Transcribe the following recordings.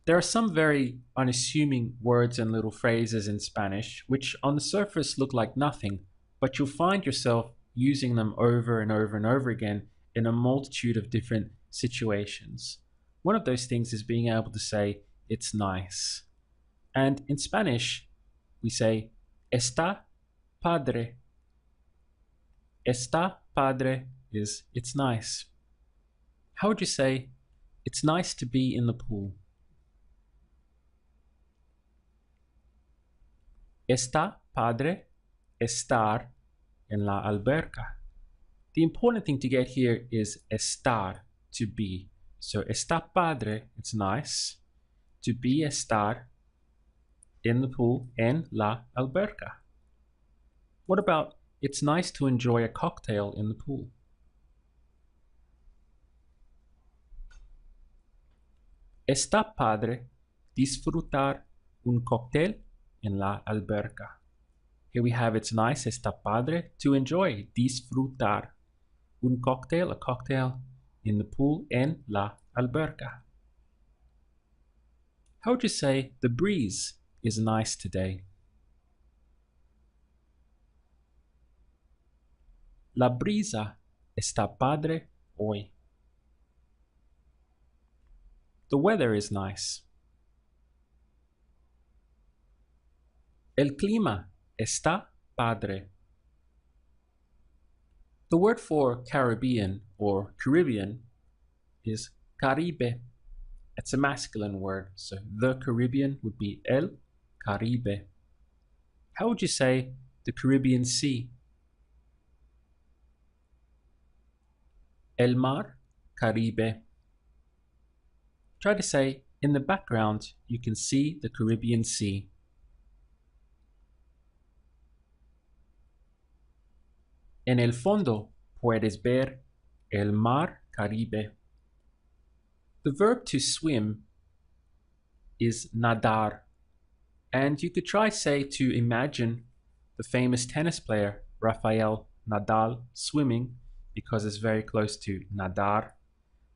There are some very unassuming words and little phrases in Spanish which on the surface look like nothing, but you'll find yourself using them over and over and over again in a multitude of different situations. One of those things is being able to say, it's nice. And in Spanish, we say, está padre. Está padre is, it's nice. How would you say, it's nice to be in the pool? Está padre estar en la alberca. The important thing to get here is estar, to be. So está padre, it's nice. To be estar in the pool en la alberca. What about it's nice to enjoy a cocktail in the pool? Está padre disfrutar un cóctel en la alberca. Here we have it's nice, está padre, to enjoy, disfrutar. Un cóctel, a cocktail, in the pool en la alberca. How would you say the breeze is nice today? La brisa está padre hoy. The weather is nice. El clima está padre. The word for Caribbean or Caribbean is Caribe. It's a masculine word, so the Caribbean would be El Caribe. How would you say the Caribbean Sea? El Mar Caribe. Try to say, in the background, you can see the Caribbean Sea. En el fondo puedes ver el Mar Caribe. The verb to swim is nadar. And you could try say to imagine the famous tennis player Rafael Nadal swimming because it's very close to nadar.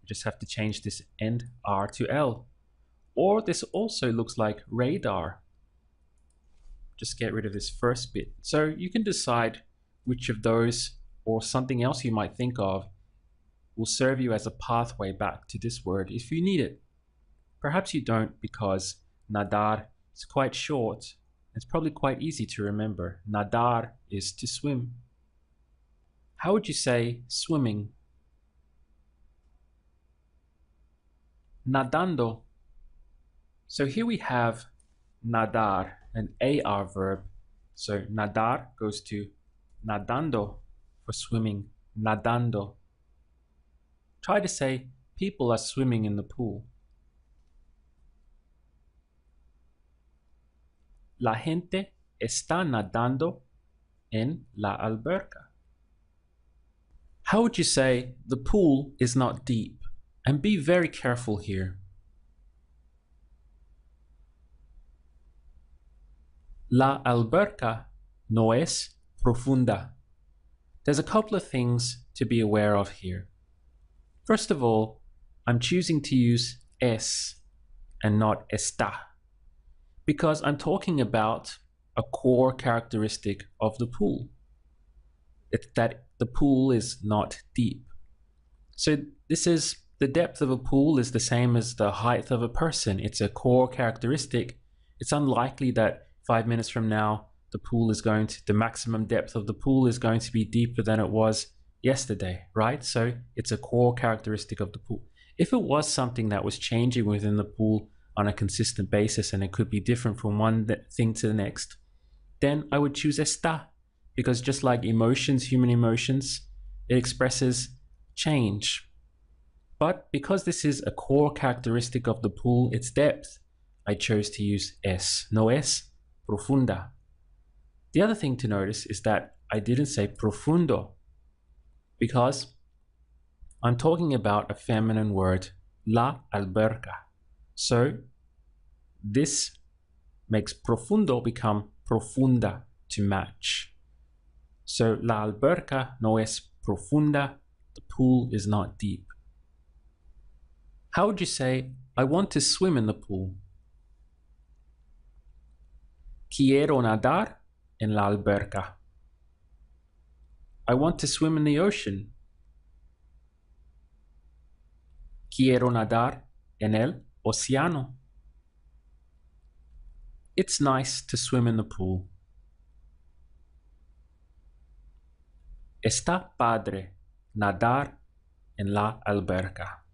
You just have to change this end R to L. Or this also looks like radar. Just get rid of this first bit. So you can decide which of those or something else you might think of will serve you as a pathway back to this word if you need it. Perhaps you don't because nadar is quite short. It's probably quite easy to remember. Nadar is to swim. How would you say swimming? Nadando. So here we have nadar, an AR verb. So nadar goes to nadando for swimming, nadando. Try to say people are swimming in the pool. La gente está nadando en la alberca. How would you say the pool is not deep? And be very careful here. La alberca no es profunda. There's a couple of things to be aware of here. First of all, I'm choosing to use es and not está because I'm talking about a core characteristic of the pool. It's that the pool is not deep. So this is the depth of a pool is the same as the height of a person. It's a core characteristic. It's unlikely that 5 minutes from now, the maximum depth of the pool is going to be deeper than it was yesterday, right? So it's a core characteristic of the pool. If it was something that was changing within the pool on a consistent basis and it could be different from one thing to the next, then I would choose está, because just like emotions, human emotions, it expresses change. But because this is a core characteristic of the pool, its depth, I chose to use es. No es profunda. The other thing to notice is that I didn't say profundo because I'm talking about a feminine word, la alberca. So this makes profundo become profunda to match. So la alberca no es profunda, the pool is not deep. How would you say I want to swim in the pool. Quiero nadar en la alberca. I want to swim in the ocean. Quiero nadar en el océano. It's nice to swim in the pool. Está padre nadar en la alberca.